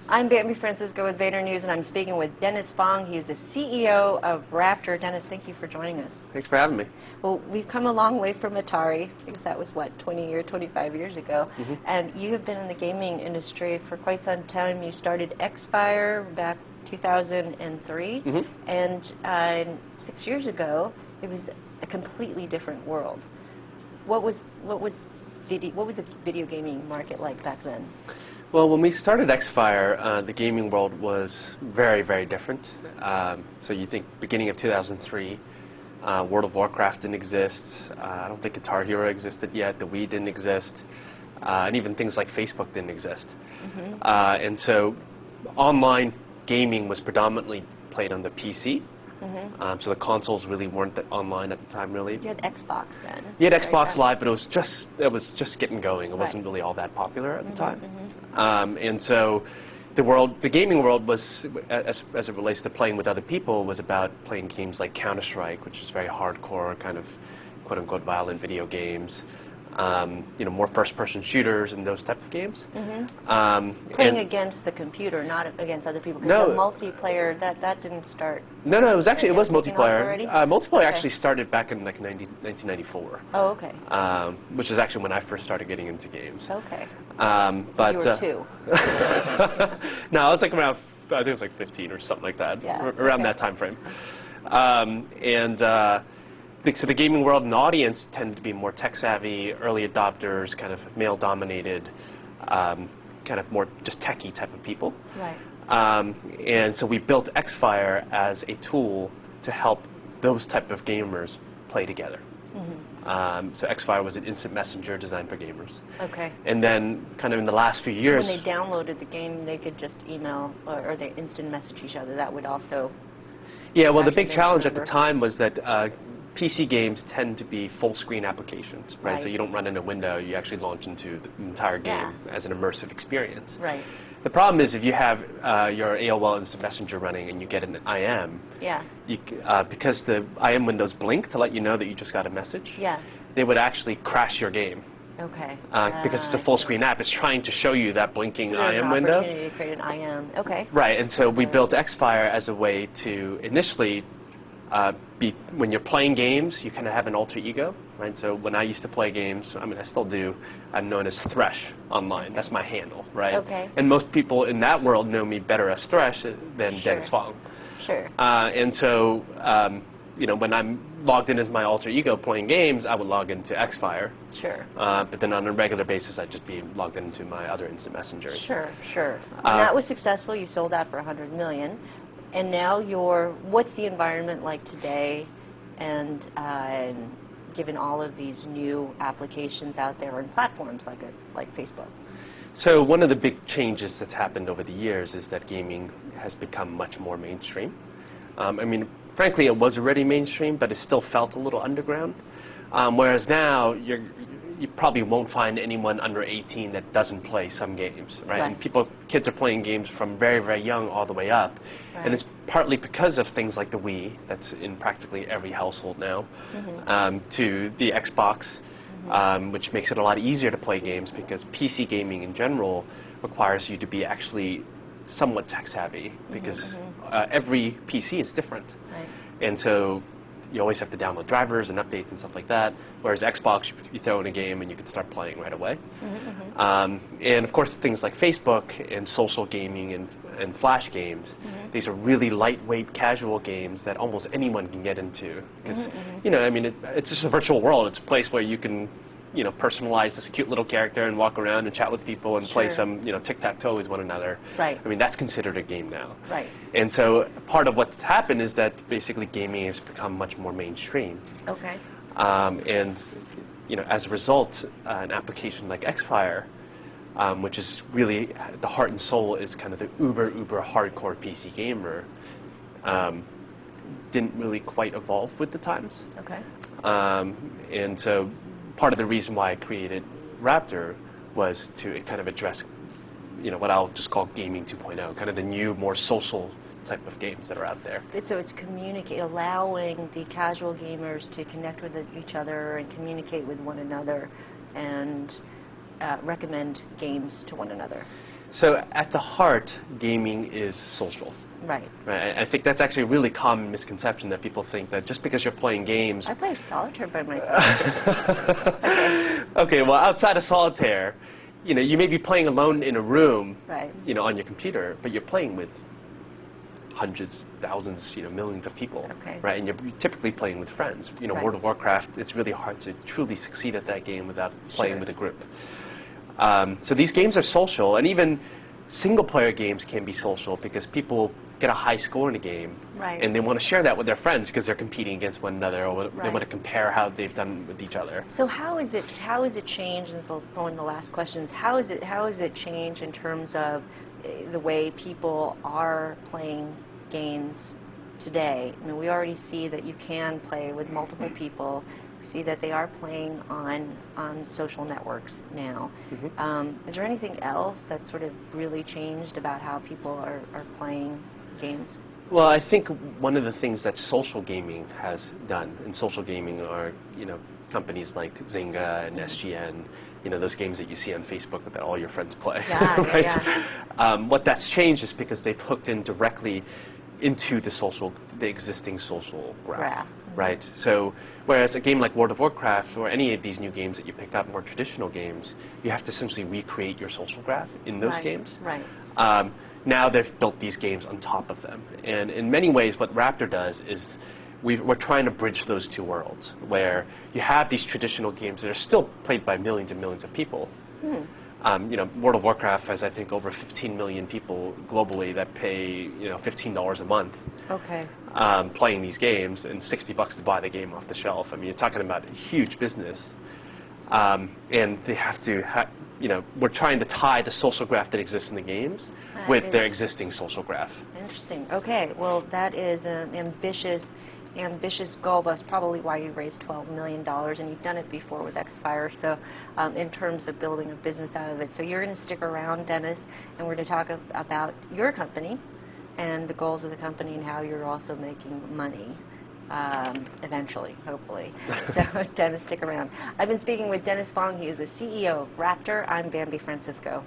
I'm Bambi Francisco with Vader News, and I'm speaking with Dennis Fong. He's the CEO of Raptr. Dennis, thank you for joining us. Thanks for having me. Well, we've come a long way from Atari, because that was, what, 20 or 25 years ago. And you have been in the gaming industry for quite some time. You started Xfire back 2003, and 6 years ago, it was a completely different world. What was the video gaming market like back then? Well, when we started Xfire, the gaming world was very, very different. So you think beginning of 2003, World of Warcraft didn't exist. I don't think Guitar Hero existed yet. The Wii didn't exist. And even things like Facebook didn't exist. And so online gaming was predominantly played on the PC. So the consoles really weren't that online at the time, really. You had Xbox then. You had Xbox Live, but it was just getting going. It wasn't really all that popular at the time. And so the gaming world was, as it relates to playing with other people, was about playing games like Counter-Strike, which is very hardcore, kind of quote-unquote violent video games. You know, more first-person shooters and those type of games. Playing against the computer, not against other people. No, the multiplayer that didn't start. No, it was actually multiplayer. Multiplayer Okay. actually started back in like 1994. Oh, okay. Which is actually when I first started getting into games. Okay. But you were 2. No, I was like around. I think it was like 15 or something like that. Yeah. Around that time frame. So the gaming world and audience tended to be more tech-savvy, early adopters, kind of male-dominated, kind of more just techie type of people. Right. And so we built Xfire as a tool to help those type of gamers play together. So Xfire was an instant messenger designed for gamers. Okay. And then kind of in the last few years... So when they downloaded the game, they could just email or they instant message each other. That would also... Yeah, well, the big challenge at the time was that PC games tend to be full-screen applications, right? So you don't run in a window, you actually launch into the entire game as an immersive experience. Right. The problem is if you have your AOL Instant Messenger running and you get an IM, because the IM windows blink to let you know that you just got a message, they would actually crash your game. Okay. Because it's a full-screen app, it's trying to show you that blinking so IM window. There's an opportunity to create an IM. Okay. Right, and so we built Xfire as a way to initially when you're playing games, you kind of have an alter ego, right? So when I used to play games, I mean, I still do, I'm known as Thresh online. That's my handle, right? Okay. And most people in that world know me better as Thresh than Dennis Fong. Sure. And so, you know, when I'm logged in as my alter ego playing games, I would log into Xfire. Sure. But then on a regular basis, I'd just be logged into my other instant messengers. Sure. And that was successful. You sold that for $100 million. And now what's the environment like today, and given all of these new applications out there and platforms like Facebook? So one of the big changes that's happened over the years is that gaming has become much more mainstream. I mean, frankly, it was already mainstream, but it still felt a little underground. Whereas now, you probably won't find anyone under 18 that doesn't play some games, right? And kids are playing games from very, very young all the way up. And it's partly because of things like the Wii, that's in practically every household now, to the Xbox, which makes it a lot easier to play games because PC gaming in general requires you to be actually somewhat tech-savvy because every PC is different. And so you always have to download drivers and updates and stuff like that, whereas Xbox, you throw in a game and you can start playing right away. And of course, things like Facebook and social gaming and Flash games, these are really lightweight, casual games that almost anyone can get into. Because, you know, I mean, it's just a virtual world. It's a place where you can, you know, personalize this cute little character and walk around and chat with people and play some, you know, tic-tac-toe with one another. I mean, that's considered a game now. And so part of what's happened is that basically gaming has become much more mainstream. And, you know, as a result, an application like Xfire, which is really the heart and soul is kind of the uber hardcore PC gamer, didn't really quite evolve with the times. And so part of the reason why I created Raptr was to kind of address, you know, what I'll just call gaming 2.0, kind of the new, more social type of games that are out there. So it's allowing the casual gamers to connect with each other and communicate with one another and recommend games to one another. So at the heart, gaming is social. Right. Right. I think that's actually a really common misconception that people think that just because you're playing games. I play solitaire by myself. Okay. Well, outside of solitaire, you may be playing alone in a room, right. On your computer, but you're playing with hundreds, thousands, millions of people, okay. right? And you're typically playing with friends. Right. World of Warcraft, it's really hard to truly succeed at that game without playing with a group. So these games are social, and even single-player games can be social because people get a high score in a game, right. and they want to share that with their friends because they're competing against one another, or right. they want to compare how they've done with each other. So how is it changed? And one of the last questions: how is it changed in terms of the way people are playing games today? I mean, we already see that you can play with multiple people. See that they are playing on social networks now. Mm-hmm. Is there anything else that's sort of really changed about how people are playing games? Well, I think one of the things that social gaming has done, and social gaming are, companies like Zynga and SGN, those games that you see on Facebook that all your friends play. Yeah, right? Yeah. What that's changed is because they've hooked in directly into the existing social graph. Right? So, whereas a game like World of Warcraft or any of these new games that you pick up, more traditional games, you have to essentially recreate your social graph in those games. Right. Now they've built these games on top of them. And in many ways, what Raptr does is we're trying to bridge those two worlds, where you have these traditional games that are still played by millions and millions of people. World of Warcraft has, I think, over 15 million people globally that pay, $15 a month. Okay. Playing these games, and $60 to buy the game off the shelf. I mean, you're talking about a huge business. And they have to, we're trying to tie the social graph that exists in the games with their existing social graph. Interesting. Okay. Well, that is an ambitious goal. That's probably why you raised $12 million, and you've done it before with Xfire. So, in terms of building a business out of it, so you're going to stick around, Dennis, and we're going to talk about your company and the goals of the company and how you're also making money. Eventually, hopefully. So, Dennis, stick around. I've been speaking with Dennis Fong. He is the CEO of Raptr. I'm Bambi Francisco.